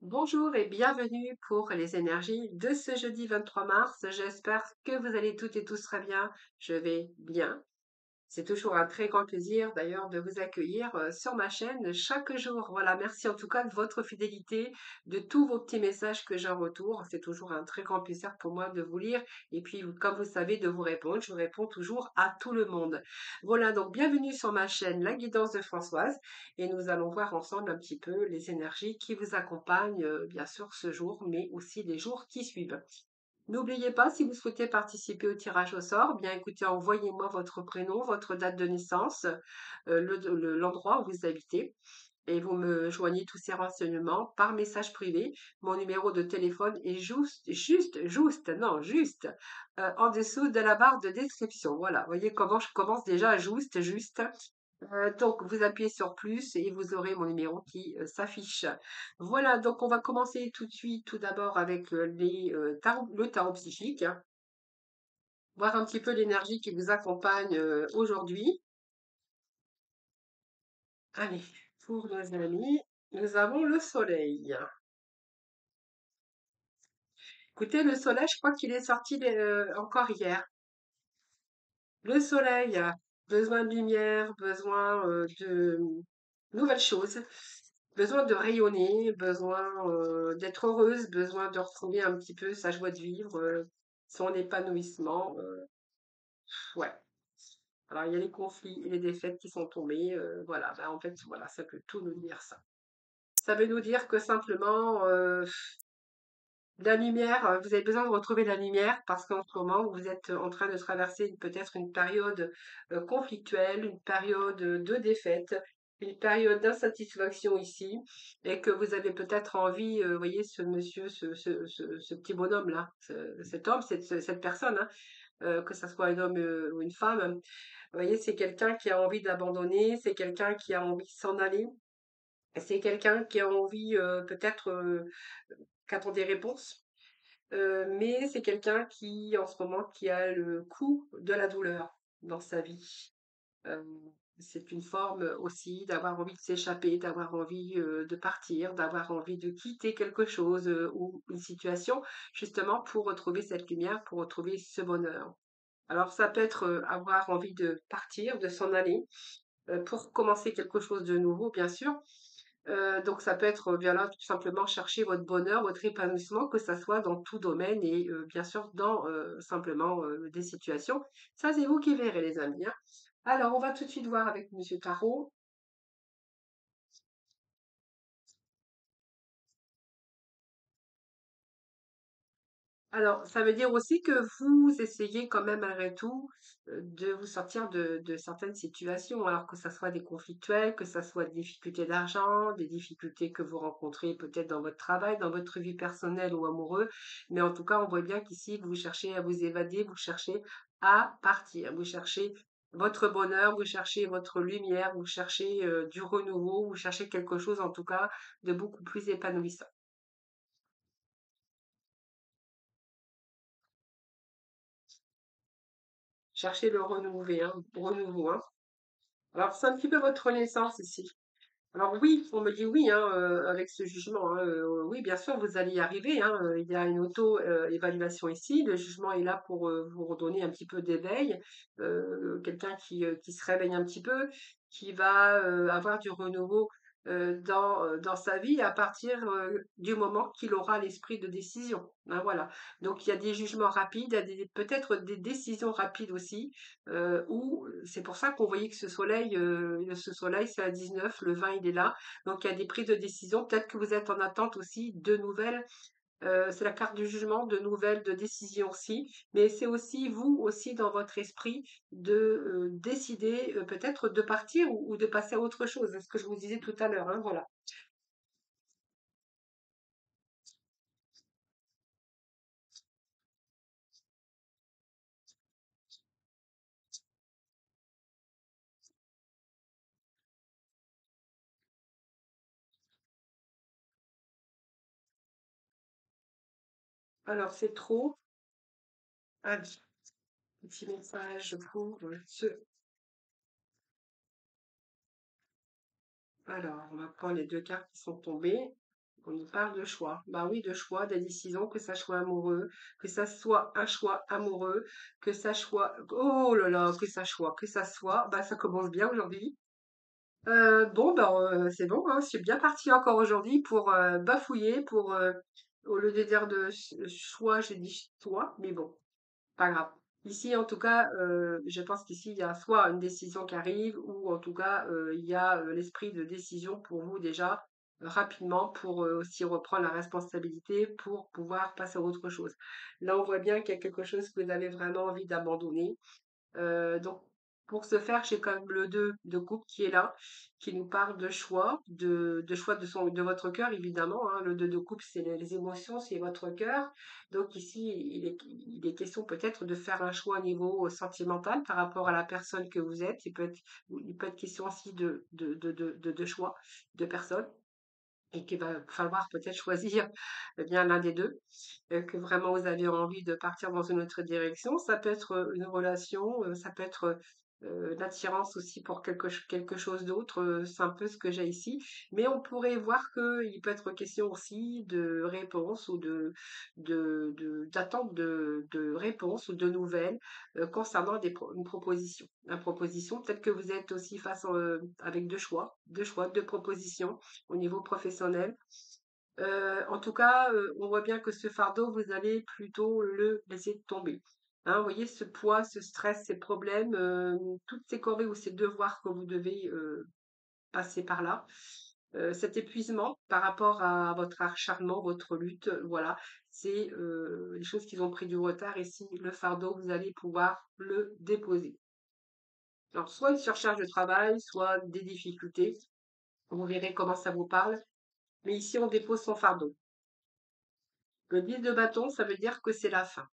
Bonjour et bienvenue pour les énergies de ce jeudi 23 mars. J'espère que vous allez toutes et tous très bien. Je vais bien. C'est toujours un très grand plaisir d'ailleurs de vous accueillir sur ma chaîne chaque jour. Voilà, merci en tout cas de votre fidélité, de tous vos petits messages que j'ai en retour. C'est toujours un très grand plaisir pour moi de vous lire et puis, comme vous savez, de vous répondre. Je réponds toujours à tout le monde. Voilà, donc bienvenue sur ma chaîne La Guidance de Françoise et nous allons voir ensemble un petit peu les énergies qui vous accompagnent, bien sûr, ce jour, mais aussi les jours qui suivent. N'oubliez pas, si vous souhaitez participer au tirage au sort, bien écoutez, envoyez-moi votre prénom, votre date de naissance, l'endroit où vous habitez, et vous me joignez tous ces renseignements par message privé. Mon numéro de téléphone est juste, en dessous de la barre de description. Voilà, vous voyez comment je commence déjà juste. Donc, vous appuyez sur plus et vous aurez mon numéro qui s'affiche. Voilà, donc on va commencer tout de suite, tout d'abord avec le tarot psychique, hein, voir un petit peu l'énergie qui vous accompagne aujourd'hui. Allez, pour nos amis, nous avons le soleil. Écoutez, le soleil, je crois qu'il est sorti encore hier. Le soleil a besoin de lumière, besoin de nouvelles choses, besoin de rayonner, besoin d'être heureuse, besoin de retrouver un petit peu sa joie de vivre, son épanouissement. Ouais. Alors, il y a les conflits et les défaites qui sont tombés. Voilà, ben, en fait, voilà, ça peut tout nous dire ça. Ça veut nous dire que simplement, la lumière, vous avez besoin de retrouver la lumière parce qu'en ce moment, vous êtes en train de traverser peut-être une période conflictuelle, une période de défaite, une période d'insatisfaction ici, et que vous avez peut-être envie, vous voyez, ce monsieur, ce petit bonhomme-là, cet homme, cette personne, hein, que ça soit un homme ou une femme, vous voyez, c'est quelqu'un qui a envie d'abandonner, c'est quelqu'un qui a envie de s'en aller, c'est quelqu'un qui a envie peut-être qu'attend des réponses. Mais c'est quelqu'un qui, en ce moment, qui a le coup de la douleur dans sa vie. Euh, c'est une forme aussi d'avoir envie de s'échapper, d'avoir envie de partir, d'avoir envie de quitter quelque chose ou une situation, justement pour retrouver cette lumière, pour retrouver ce bonheur. Alors ça peut être avoir envie de partir, de s'en aller, pour commencer quelque chose de nouveau, bien sûr. Donc ça peut être bien là tout simplement chercher votre bonheur, votre épanouissement, que ça soit dans tout domaine et bien sûr dans simplement des situations. Ça, c'est vous qui verrez, les amis, hein. Alors, on va tout de suite voir avec Monsieur Tarot. Alors, ça veut dire aussi que vous essayez quand même malgré tout de vous sortir de certaines situations, alors que ça soit des conflictuels, que ça soit des difficultés d'argent, des difficultés que vous rencontrez peut-être dans votre travail, dans votre vie personnelle ou amoureux. Mais en tout cas, on voit bien qu'ici, vous cherchez à vous évader, vous cherchez à partir, vous cherchez votre bonheur, vous cherchez votre lumière, vous cherchez du renouveau, vous cherchez quelque chose en tout cas de beaucoup plus épanouissant. Cherchez le renouveau, hein. Alors, c'est un petit peu votre renaissance ici. Alors oui, on me dit oui, hein, avec ce jugement, hein, oui, bien sûr, vous allez y arriver, hein, il y a une auto-évaluation ici. Le jugement est là pour vous redonner un petit peu d'éveil. Quelqu'un qui se réveille un petit peu, qui va avoir du renouveau dans sa vie à partir du moment qu'il aura l'esprit de décision, hein, voilà. Donc il y a des jugements rapides, il y a peut-être des décisions rapides aussi où c'est pour ça qu'on voyait que ce soleil, c'est à 19, le 20, il est là. Donc, il y a des prises de décision. Peut-être que vous êtes en attente aussi de nouvelles. C'est la carte du jugement, de nouvelles, de décisions aussi. Mais c'est aussi vous aussi dans votre esprit de décider peut-être de partir ou de passer à autre chose. C'est ce que je vous disais tout à l'heure, hein, voilà. Alors, c'est trop. Allez, petit message pour ce. Alors, on va prendre les deux cartes qui sont tombées. On nous parle de choix. Bah oui, de choix, de décision, que ça soit amoureux, que ça soit un choix amoureux, que ça soit, oh là là, que ça soit, bah ça commence bien aujourd'hui. Bon, ben, c'est bon, hein, je suis bien partie encore aujourd'hui pour bafouiller, pour, au lieu de dire choix, j'ai dit choix, mais bon, pas grave. Ici, en tout cas, je pense qu'ici, il y a soit une décision qui arrive, ou en tout cas, il y a l'esprit de décision pour vous déjà, rapidement, pour aussi reprendre la responsabilité, pour pouvoir passer à autre chose. Là, on voit bien qu'il y a quelque chose que vous avez vraiment envie d'abandonner. Donc, pour ce faire, j'ai quand même le 2 de coupe qui est là, qui nous parle de choix de votre cœur, évidemment, hein. Le 2 de coupe, c'est les émotions, c'est votre cœur. Donc ici, il est question peut-être de faire un choix au niveau sentimental par rapport à la personne que vous êtes. Il peut être question aussi de choix de personne et qu'il va falloir peut-être choisir bien l'un des deux, que vraiment vous avez envie de partir dans une autre direction. Ça peut être une relation, ça peut être l'attirance aussi pour quelque chose d'autre. C'est un peu ce que j'ai ici. Mais on pourrait voir qu'il peut être question aussi de réponse ou d'attente de réponse ou de nouvelles concernant une proposition. Une proposition, peut-être que vous êtes aussi face avec deux choix, deux propositions au niveau professionnel. En tout cas, on voit bien que ce fardeau, vous allez plutôt le laisser tomber. Hein, vous voyez, ce poids, ce stress, ces problèmes, toutes ces corvées ou ces devoirs que vous devez passer par là, cet épuisement par rapport à votre acharnement, votre lutte, voilà, c'est les choses qui ont pris du retard. Et si le fardeau, vous allez pouvoir le déposer. Alors, soit une surcharge de travail, soit des difficultés. Vous verrez comment ça vous parle. Mais ici, on dépose son fardeau. Le 10 de bâton, ça veut dire que c'est la fin.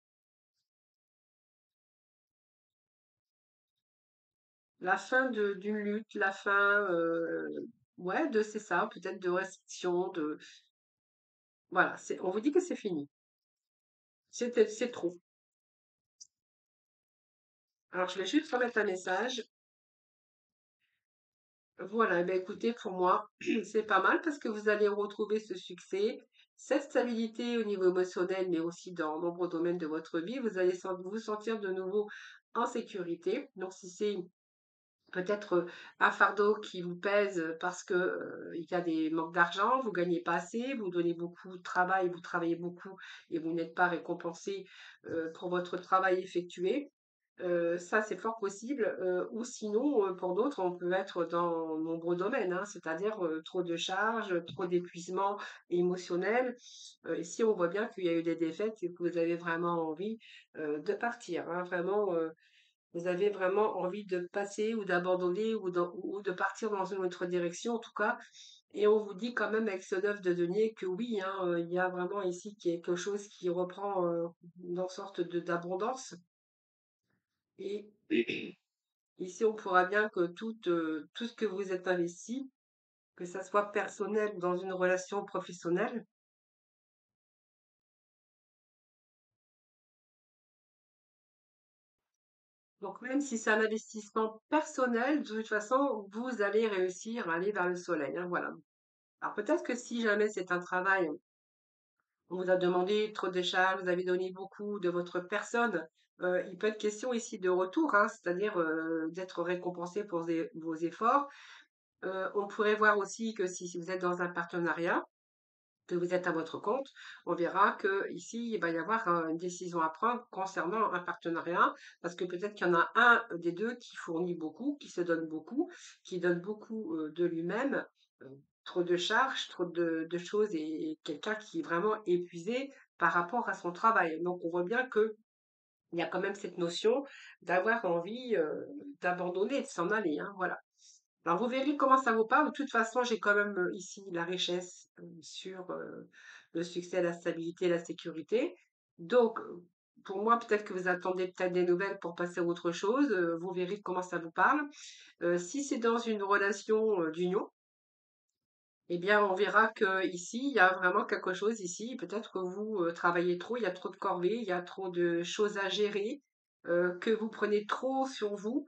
La fin d'une lutte, la fin, ouais, c'est ça, peut-être de restrictions, voilà, on vous dit que c'est fini. C'est trop. Alors, je vais juste remettre un message. Voilà, eh ben écoutez, pour moi, c'est pas mal parce que vous allez retrouver ce succès, cette stabilité au niveau émotionnel, mais aussi dans nombreux domaines de votre vie. Vous allez vous sentir de nouveau en sécurité. Donc, si c'est peut-être un fardeau qui vous pèse parce que il y a des manques d'argent, vous gagnez pas assez, vous donnez beaucoup de travail, vous travaillez beaucoup et vous n'êtes pas récompensé pour votre travail effectué. Ça, c'est fort possible. Ou sinon, pour d'autres, on peut être dans de nombreux domaines, hein, c'est-à-dire trop de charges, trop d'épuisement émotionnel. Ici, on voit bien qu'il y a eu des défaites et que vous avez vraiment envie de partir, hein, vraiment. Vous avez vraiment envie de passer ou d'abandonner ou de partir dans une autre direction, en tout cas. Et on vous dit quand même avec ce 9 de denier que oui, hein, il y a vraiment ici quelque chose qui reprend une sorte d'abondance. Et ici, on pourra bien que tout ce que vous êtes investi, que ça soit personnel ou dans une relation professionnelle, donc même si c'est un investissement personnel, de toute façon, vous allez réussir à aller vers le soleil, hein, voilà. Alors peut-être que si jamais c'est un travail, on vous a demandé trop de charges, vous avez donné beaucoup de votre personne, il peut être question ici de retour, hein, c'est-à-dire d'être récompensé pour vos efforts. On pourrait voir aussi que si vous êtes dans un partenariat, que vous êtes à votre compte, on verra que ici il va y avoir une décision à prendre concernant un partenariat, parce que peut-être qu'il y en a un des deux qui fournit beaucoup, qui se donne beaucoup, qui donne beaucoup de lui-même, euh, trop de charges, trop de choses et quelqu'un qui est vraiment épuisé par rapport à son travail. Donc on voit bien que il y a quand même cette notion d'avoir envie d'abandonner, de s'en aller, hein, voilà. Alors, vous verrez comment ça vous parle. De toute façon, j'ai quand même ici la richesse sur le succès, la stabilité, la sécurité. Donc, pour moi, peut-être que vous attendez peut-être des nouvelles pour passer à autre chose. Vous verrez comment ça vous parle. Si c'est dans une relation d'union, eh bien, on verra que ici, il y a vraiment quelque chose ici. Peut-être que vous travaillez trop, il y a trop de corvées, il y a trop de choses à gérer. que vous prenez trop sur vous,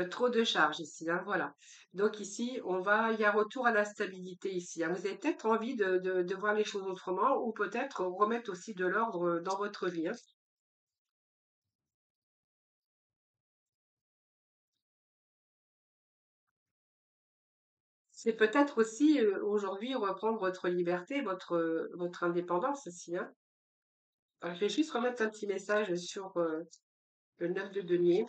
trop de charges ici, hein, voilà. Donc ici, il y a retour à la stabilité ici, hein. Vous avez peut-être envie de voir les choses autrement ou peut-être remettre aussi de l'ordre dans votre vie, hein. C'est peut-être aussi aujourd'hui reprendre votre liberté, votre indépendance aussi, hein. Alors, je vais juste remettre un petit message sur le 9 de denier.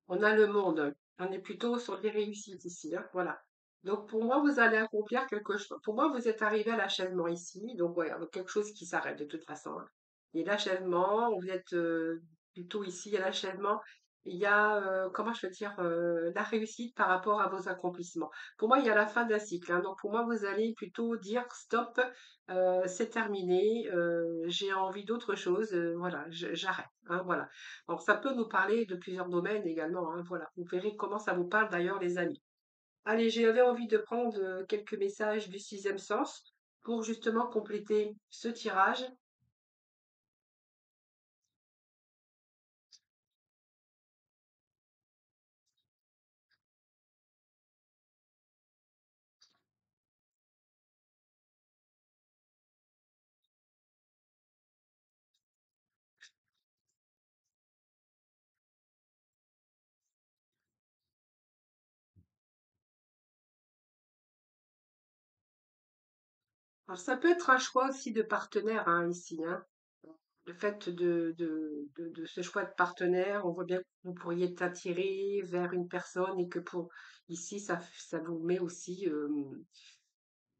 On a le monde. On est plutôt sur des réussites ici, hein, voilà. Donc pour moi, vous allez accomplir quelque chose. Pour moi, vous êtes arrivé à l'achèvement ici. Donc voilà, donc quelque chose qui s'arrête de toute façon, hein. Il y a l'achèvement, vous êtes plutôt ici à l'achèvement. Il y a, comment je veux dire, la réussite par rapport à vos accomplissements. Pour moi, il y a la fin d'un cycle, hein. Donc pour moi, vous allez plutôt dire stop, c'est terminé, j'ai envie d'autre chose, voilà, j'arrête, hein, voilà. Alors, ça peut nous parler de plusieurs domaines également, hein, voilà. Vous verrez comment ça vous parle d'ailleurs, les amis. Allez, j'avais envie de prendre quelques messages du sixième sens pour justement compléter ce tirage. Alors, ça peut être un choix aussi de partenaire, hein, ici, hein. Le fait de ce choix de partenaire, on voit bien que vous pourriez être attiré vers une personne et que pour ici, ça vous met aussi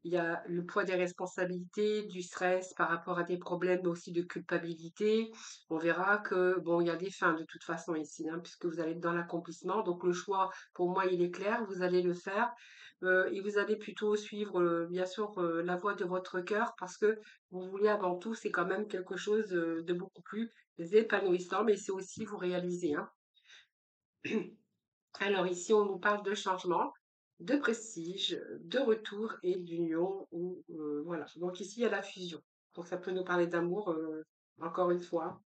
il y a le poids des responsabilités, du stress par rapport à des problèmes, mais aussi de culpabilité. On verra que, bon, il y a des fins de toute façon ici, hein, puisque vous allez être dans l'accomplissement. Donc le choix, pour moi, il est clair, vous allez le faire. Et vous allez plutôt suivre, bien sûr, la voie de votre cœur, parce que vous voulez avant tout, c'est quand même quelque chose de beaucoup plus épanouissant, mais c'est aussi vous réaliser, hein. Alors ici, on nous parle de changement, de prestige, de retour et d'union. Ou voilà. Donc ici, il y a la fusion. Donc ça peut nous parler d'amour, encore une fois.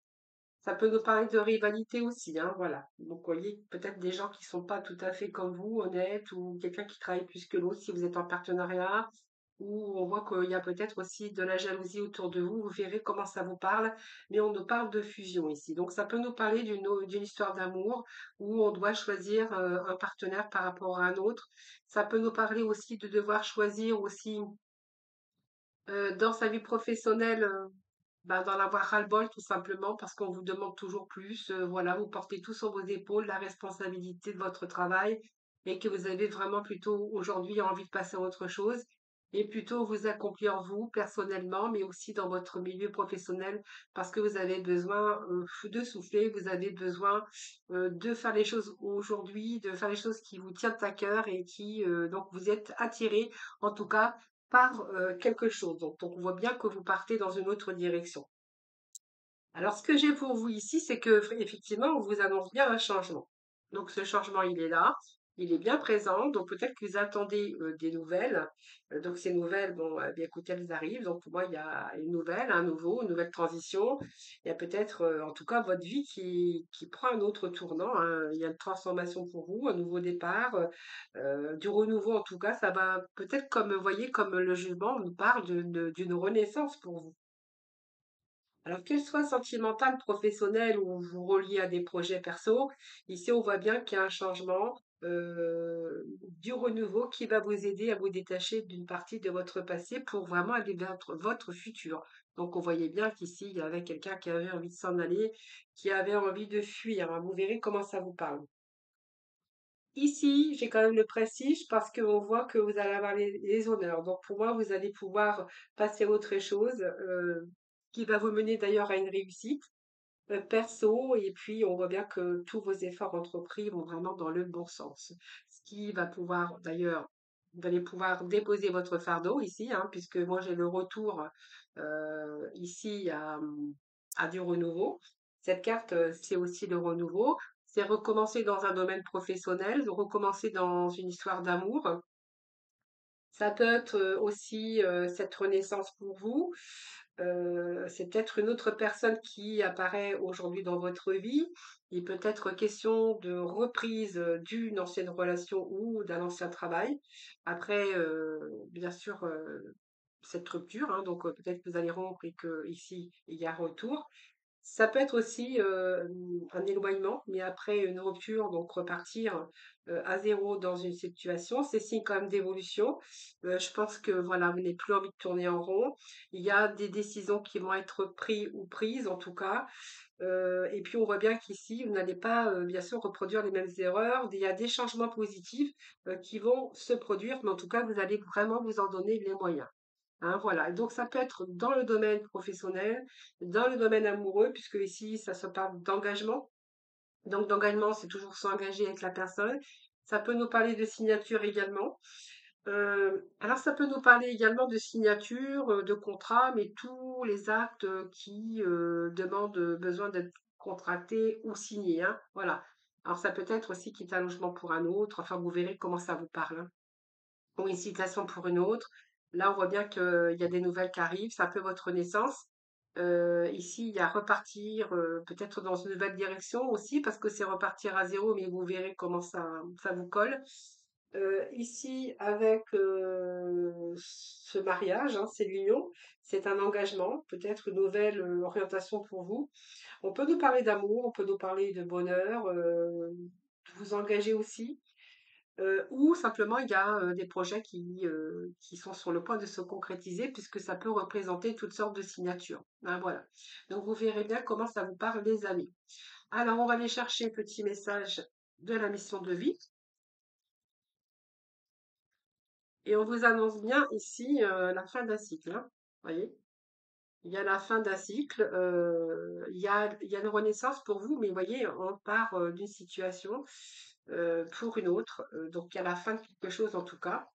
Ça peut nous parler de rivalité aussi, hein, voilà. Donc vous voyez, peut-être des gens qui sont pas tout à fait comme vous, honnêtes, ou quelqu'un qui travaille plus que l'autre si vous êtes en partenariat, où on voit qu'il y a peut-être aussi de la jalousie autour de vous. Vous verrez comment ça vous parle, mais on nous parle de fusion ici. Donc ça peut nous parler d'une histoire d'amour où on doit choisir un partenaire par rapport à un autre. Ça peut nous parler aussi de devoir choisir aussi dans sa vie professionnelle, bah, d'en avoir ras-le-bol tout simplement parce qu'on vous demande toujours plus. Voilà, vous portez tout sur vos épaules la responsabilité de votre travail et que vous avez vraiment plutôt aujourd'hui envie de passer à autre chose et plutôt vous accomplir vous personnellement, mais aussi dans votre milieu professionnel parce que vous avez besoin de souffler, vous avez besoin de faire les choses aujourd'hui, de faire les choses qui vous tiennent à cœur et qui donc vous êtes attiré en tout cas par quelque chose. Donc, on voit bien que vous partez dans une autre direction. Alors, ce que j'ai pour vous ici, c'est que effectivement, on vous annonce bien un changement. Donc, ce changement, il est là, il est bien présent. Donc, peut-être que vous attendez des nouvelles. Donc, ces nouvelles, bon, bien écoutez, elles arrivent. Donc, pour moi, il y a une nouvelle, un nouveau, une nouvelle transition. Il y a peut-être, en tout cas, votre vie qui prend un autre tournant, hein. Il y a une transformation pour vous, un nouveau départ, du renouveau. En tout cas, ça va peut-être comme, vous voyez, comme le jugement nous parle d'une renaissance pour vous. Alors, qu'elle soit sentimentale, professionnelle ou vous reliez à des projets perso, ici on voit bien qu'il y a un changement, du renouveau qui va vous aider à vous détacher d'une partie de votre passé pour vraiment aller vers votre futur. Donc, on voyait bien qu'ici, il y avait quelqu'un qui avait envie de s'en aller, qui avait envie de fuir, hein. Vous verrez comment ça vous parle. Ici, j'ai quand même le prestige parce qu'on voit que vous allez avoir les honneurs. Donc pour moi, vous allez pouvoir passer à autre chose, qui va vous mener d'ailleurs à une réussite perso. Et puis, on voit bien que tous vos efforts entrepris vont vraiment dans le bon sens. Ce qui va pouvoir, d'ailleurs, vous allez pouvoir déposer votre fardeau ici, hein, puisque moi j'ai le retour ici à du renouveau. Cette carte, c'est aussi le renouveau. C'est recommencer dans un domaine professionnel, recommencer dans une histoire d'amour. Ça peut être aussi cette renaissance pour vous. C'est peut-être une autre personne qui apparaît aujourd'hui dans votre vie. Il peut être question de reprise d'une ancienne relation ou d'un ancien travail. Après, bien sûr, cette rupture, hein, donc peut-être que vous allez rompre et que ici il y a retour. Ça peut être aussi un éloignement, mais après une rupture, donc repartir à zéro dans une situation, c'est signe quand même d'évolution. Je pense que voilà, vous n'avez plus envie de tourner en rond. Il y a des décisions qui vont être prises ou prises en tout cas. Et puis on voit bien qu'ici, vous n'allez pas bien sûr reproduire les mêmes erreurs. Il y a des changements positifs qui vont se produire, mais en tout cas, vous allez vraiment vous en donner les moyens. Hein, voilà. Et donc ça peut être dans le domaine professionnel, dans le domaine amoureux, puisque ici, ça se parle d'engagement. Donc d'engagement, c'est toujours s'engager avec la personne. Ça peut nous parler de signature également. Alors ça peut nous parler également de signature, de contrat, mais tous les actes qui demandent besoin d'être contractés ou signés, hein. Voilà. Alors ça peut être aussi quitter un logement pour un autre. Enfin, vous verrez comment ça vous parle, hein, ou une citation pour une autre. Là, on voit bien qu'il y a des nouvelles qui arrivent, c'est un peu votre naissance. Ici, il y a repartir, peut-être dans une nouvelle direction aussi, parce que c'est repartir à zéro, mais vous verrez comment ça vous colle. Ici, avec ce mariage, hein, c'est l'union, c'est un engagement, peut-être une nouvelle orientation pour vous. On peut nous parler d'amour, on peut nous parler de bonheur, de vous engager aussi. Ou simplement il y a, des projets qui sont sur le point de se concrétiser puisque ça peut représenter toutes sortes de signatures. Hein, voilà. Donc vous verrez bien comment ça vous parle les amis. Alors on va aller chercher un petit message de la mission de vie et on vous annonce bien ici, la fin d'un cycle, hein. Voyez? Il y a la fin d'un cycle, il y a une renaissance pour vous, mais vous voyez, on part, d'une situation, pour une autre, donc il y a la fin de quelque chose en tout cas.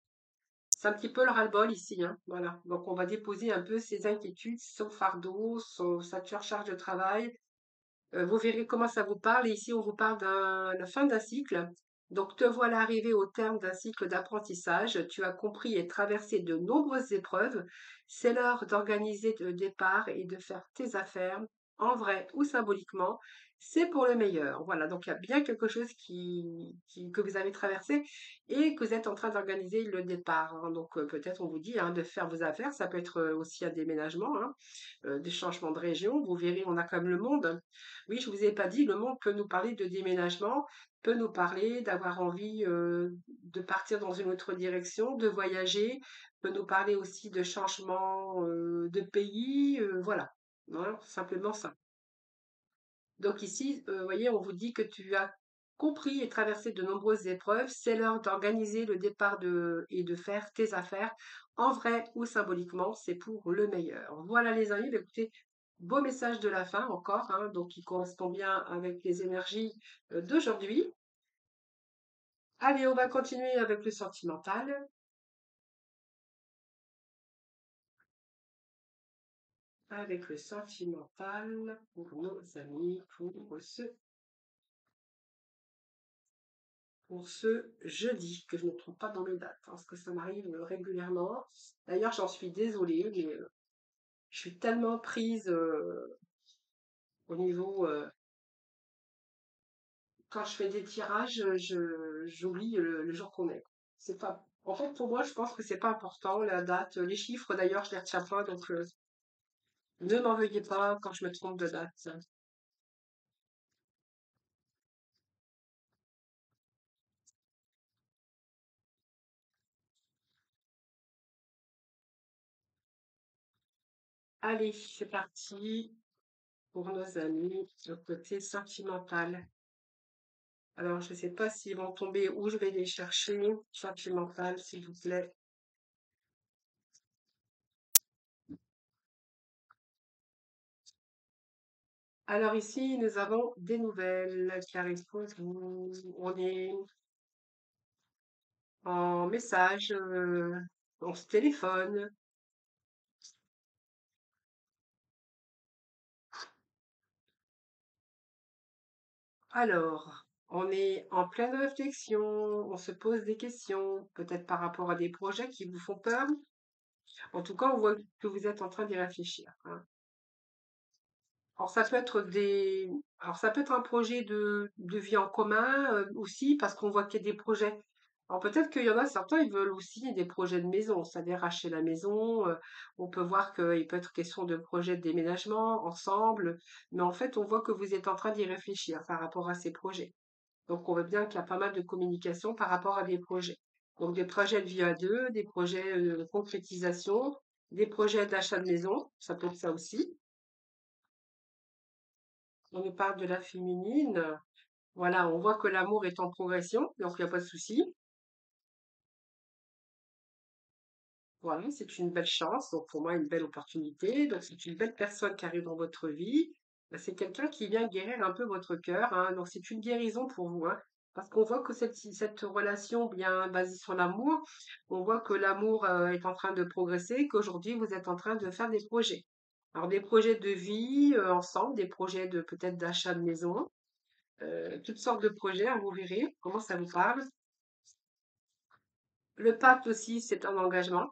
C'est un petit peu le ras-le-bol ici, hein, voilà. Donc on va déposer un peu ses inquiétudes, son fardeau, sa surcharge de travail. Vous verrez comment ça vous parle. Et ici, on vous parle de la fin d'un cycle. Donc te voilà arrivé au terme d'un cycle d'apprentissage. Tu as compris et traversé de nombreuses épreuves. C'est l'heure d'organiser le départ et de faire tes affaires, en vrai ou symboliquement. C'est pour le meilleur. Voilà, donc il y a bien quelque chose que vous avez traversé et que vous êtes en train d'organiser le départ, hein. Donc peut-être on vous dit, hein, de faire vos affaires. Ça peut être aussi un déménagement, hein, des changements de région. Vous verrez, on a comme le monde. Oui, je vous ai pas dit, le monde peut nous parler de déménagement, peut nous parler d'avoir envie de partir dans une autre direction, de voyager, peut nous parler aussi de changement de pays, voilà. Voilà, simplement ça. Donc ici, vous voyez, on vous dit que tu as compris et traversé de nombreuses épreuves. C'est l'heure d'organiser le départ et de faire tes affaires en vrai ou symboliquement. C'est pour le meilleur. Voilà les amis, bah, écoutez, beau message de la fin encore, hein, donc qui correspond bien avec les énergies d'aujourd'hui. Allez, on va continuer avec le sentimental. Avec le sentimental pour nos amis, pour ce jeudi, que je ne trouve pas dans mes dates, hein, parce que ça m'arrive régulièrement. D'ailleurs, j'en suis désolée, mais je suis tellement prise au niveau. Quand je fais des tirages, j'oublie le jour qu'on est. C'est pas. En fait, pour moi, je pense que c'est pas important, la date. Les chiffres, d'ailleurs, je les retiens pas, donc ne m'en veuillez pas quand je me trompe de date. Allez, c'est parti pour nos amis, le côté sentimental. Alors, je ne sais pas s'ils vont tomber où je vais les chercher. Sentimental, s'il vous plaît. Alors ici, nous avons des nouvelles qui arrivent pour vous. On est en message, on se téléphone. Alors, on est en pleine réflexion, on se pose des questions, peut-être par rapport à des projets qui vous font peur. En tout cas, on voit que vous êtes en train d'y réfléchir, hein. Alors ça peut être alors ça peut être un projet de vie en commun aussi, parce qu'on voit qu'il y a des projets. Alors peut-être qu'il y en a certains, ils veulent aussi des projets de maison, c'est-à-dire acheter la maison. On peut voir qu'il peut être question de projets de déménagement ensemble, mais en fait, on voit que vous êtes en train d'y réfléchir par rapport à ces projets. Donc on voit bien qu'il y a pas mal de communication par rapport à des projets. Donc des projets de vie à deux, des projets de concrétisation, des projets d'achat de maison, ça peut être ça aussi. On nous parle de la féminine. Voilà, on voit que l'amour est en progression, donc il n'y a pas de souci. Voilà, c'est une belle chance, donc pour moi une belle opportunité. Donc c'est une belle personne qui arrive dans votre vie. C'est quelqu'un qui vient guérir un peu votre cœur, hein. Donc c'est une guérison pour vous, hein. Parce qu'on voit que cette relation bien basée sur l'amour, on voit que l'amour est en train de progresser, qu'aujourd'hui vous êtes en train de faire des projets. Alors des projets de vie ensemble, des projets de peut-être d'achat de maison, toutes sortes de projets, hein, vous verrez comment ça vous parle. Le pacte aussi, c'est un engagement.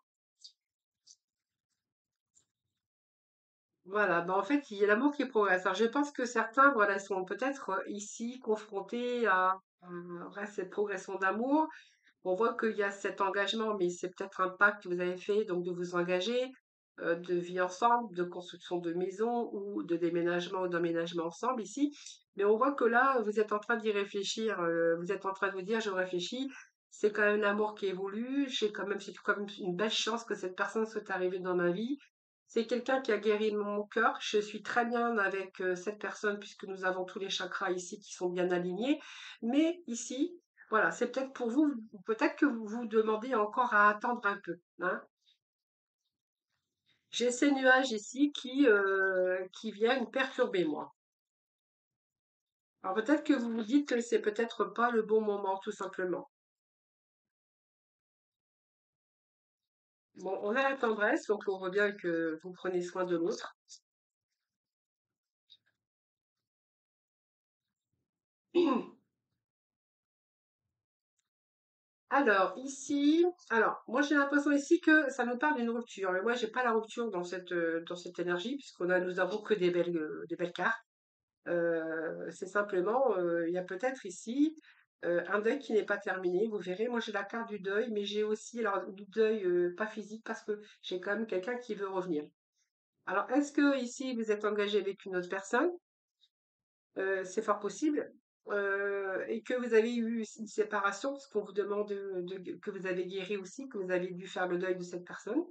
Voilà, en fait, il y a l'amour qui progresse. Alors, je pense que certains, voilà, sont peut-être ici confrontés à cette progression d'amour. On voit qu'il y a cet engagement, mais c'est peut-être un pacte que vous avez fait, donc de vous engager, de vie ensemble, de construction de maison ou de déménagement ou d'emménagement ensemble ici. Mais on voit que là, vous êtes en train d'y réfléchir, vous êtes en train de vous dire, je réfléchis, c'est quand même l'amour qui évolue, c'est quand même une belle chance que cette personne soit arrivée dans ma vie. C'est quelqu'un qui a guéri mon cœur. Je suis très bien avec cette personne puisque nous avons tous les chakras ici qui sont bien alignés. Mais ici, voilà, c'est peut-être pour vous, peut-être que vous vous demandez encore à attendre un peu, hein. J'ai ces nuages ici qui viennent perturber moi. Alors peut-être que vous vous dites que c'est peut-être pas le bon moment, tout simplement. Bon, on a la tendresse, donc on voit bien que vous prenez soin de l'autre. Alors ici, alors moi j'ai l'impression ici que ça nous parle d'une rupture, mais moi j'ai pas la rupture dans cette énergie nous avons que des belles cartes. C'est simplement, il y a peut-être ici un deuil qui n'est pas terminé. Vous verrez, moi j'ai la carte du deuil, mais j'ai aussi alors du deuil pas physique parce que j'ai quand même quelqu'un qui veut revenir. Alors est-ce que ici vous êtes engagé avec une autre personne? C'est fort possible. Et que vous avez eu une séparation, parce qu'on vous demande que vous avez guéri aussi, que vous avez dû faire le deuil de cette personne.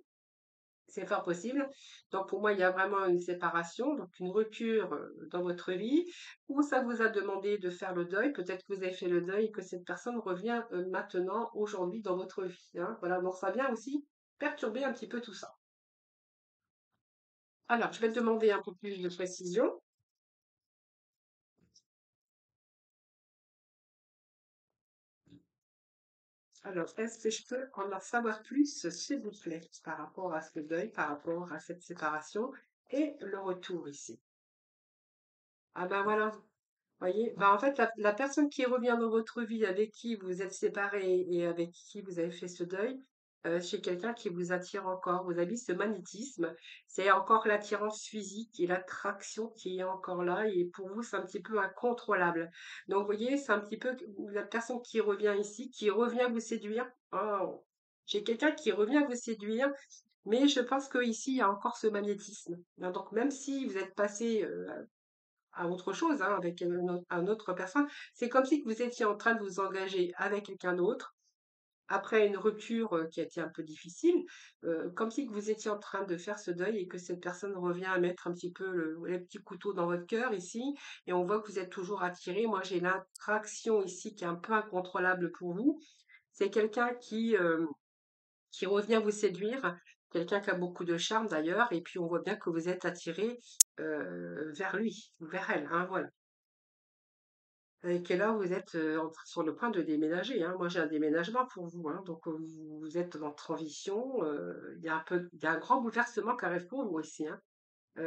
C'est fort possible. Donc pour moi, il y a vraiment une séparation, donc une rupture dans votre vie, où ça vous a demandé de faire le deuil. Peut-être que vous avez fait le deuil et que cette personne revient maintenant, aujourd'hui, dans votre vie, hein. Voilà, donc ça vient aussi perturber un petit peu tout ça. Alors, je vais te demander un peu plus de précision. Alors, est-ce que je peux en savoir plus, s'il vous plaît, par rapport à ce deuil, par rapport à cette séparation et le retour ici? Ah ben voilà, voyez, bah, en fait, la personne qui revient dans votre vie, avec qui vous êtes séparés et avec qui vous avez fait ce deuil, c'est quelqu'un qui vous attire encore. Vous avez ce magnétisme, c'est encore l'attirance physique et l'attraction qui est encore là et pour vous, c'est un petit peu incontrôlable. Donc, vous voyez, c'est un petit peu la personne qui revient ici, qui revient vous séduire. Oh, j'ai quelqu'un qui revient vous séduire, mais je pense qu'ici, il y a encore ce magnétisme. Donc, même si vous êtes passé à autre chose, hein, avec un autre personne. C'est comme si vous étiez en train de vous engager avec quelqu'un d'autre après une rupture qui a été un peu difficile, comme si que vous étiez en train de faire ce deuil et que cette personne revient à mettre un petit peu le petit couteau dans votre cœur ici, et on voit que vous êtes toujours attiré. Moi, j'ai l'attraction ici qui est un peu incontrôlable pour vous. C'est quelqu'un qui revient vous séduire, quelqu'un qui a beaucoup de charme d'ailleurs, et puis on voit bien que vous êtes attiré vers lui, vers elle, hein, voilà. Et quelle heure vous êtes sur le point de déménager, hein. Moi, j'ai un déménagement pour vous, hein. Donc, vous êtes en transition. Il y a un grand bouleversement qui arrive pour vous ici, hein.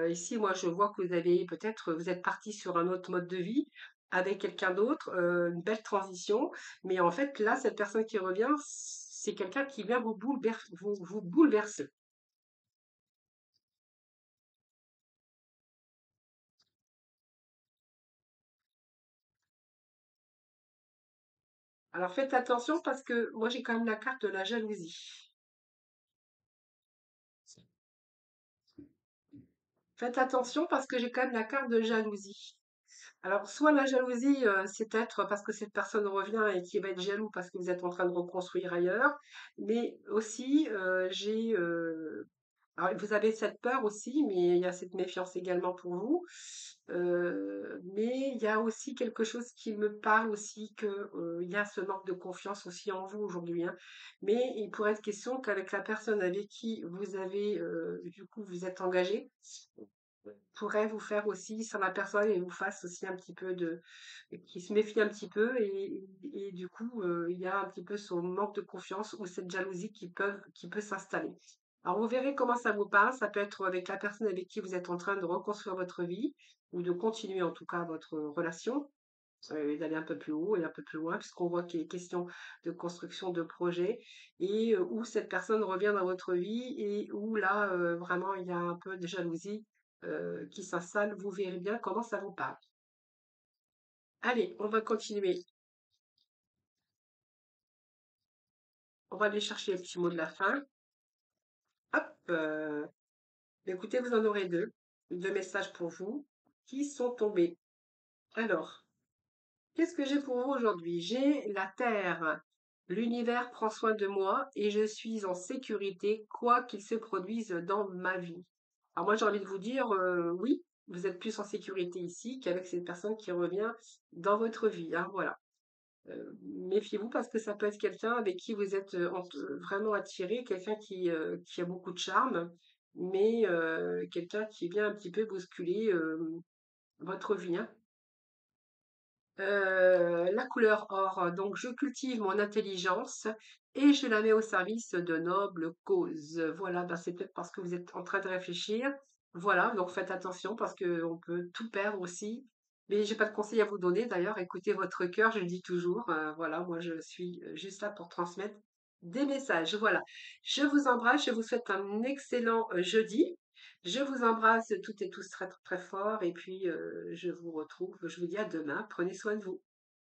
Ici, moi, je vois que vous êtes parti sur un autre mode de vie avec quelqu'un d'autre, une belle transition. Mais en fait, là, cette personne qui revient, c'est quelqu'un qui vient vous bouleverser. Alors faites attention parce que moi j'ai quand même la carte de la jalousie. Faites attention parce que j'ai quand même la carte de jalousie. Alors, soit la jalousie, c'est peut-être parce que cette personne revient et qui va être jaloux parce que vous êtes en train de reconstruire ailleurs, mais aussi, alors vous avez cette peur aussi, mais il y a cette méfiance également pour vous. Mais il y a aussi quelque chose qui me parle aussi que, il y a ce manque de confiance aussi en vous aujourd'hui, hein. Mais il pourrait être question qu'avec la personne avec qui vous avez, du coup, vous êtes engagé, pourrait vous faire aussi, ça m'aperçoit et vous fasse aussi un petit peu de, qui se méfie un petit peu et du coup, il y a un petit peu son manque de confiance ou cette jalousie qui peut s'installer. Alors vous verrez comment ça vous parle, ça peut être avec la personne avec qui vous êtes en train de reconstruire votre vie ou de continuer en tout cas votre relation, d'aller un peu plus haut et un peu plus loin puisqu'on voit qu'il est question de construction de projet et où cette personne revient dans votre vie et où là, vraiment il y a un peu de jalousie qui s'installe, vous verrez bien comment ça vous parle. Allez, on va continuer. On va aller chercher les petits mots de la fin. Hop, écoutez, vous en aurez deux messages pour vous qui sont tombés. Alors, qu'est-ce que j'ai pour vous aujourd'hui? J'ai la Terre. L'univers prend soin de moi et je suis en sécurité, quoi qu'il se produise dans ma vie. Alors moi, j'ai envie de vous dire, oui, vous êtes plus en sécurité ici qu'avec cette personne qui revient dans votre vie, hein, voilà. Méfiez-vous parce que ça peut être quelqu'un avec qui vous êtes vraiment attiré, quelqu'un qui a beaucoup de charme, mais quelqu'un qui vient un petit peu bousculer votre vie, hein. La couleur or, donc je cultive mon intelligence et je la mets au service de nobles causes. Voilà, ben c'est peut-être parce que vous êtes en train de réfléchir. Voilà, donc faites attention parce qu'on peut tout perdre aussi. Mais j'ai pas de conseil à vous donner. D'ailleurs, écoutez votre cœur, je le dis toujours. Voilà, moi je suis juste là pour transmettre des messages. Voilà. Je vous embrasse, je vous souhaite un excellent jeudi. Je vous embrasse toutes et tous très, très fort et puis je vous retrouve, je vous dis à demain. Prenez soin de vous.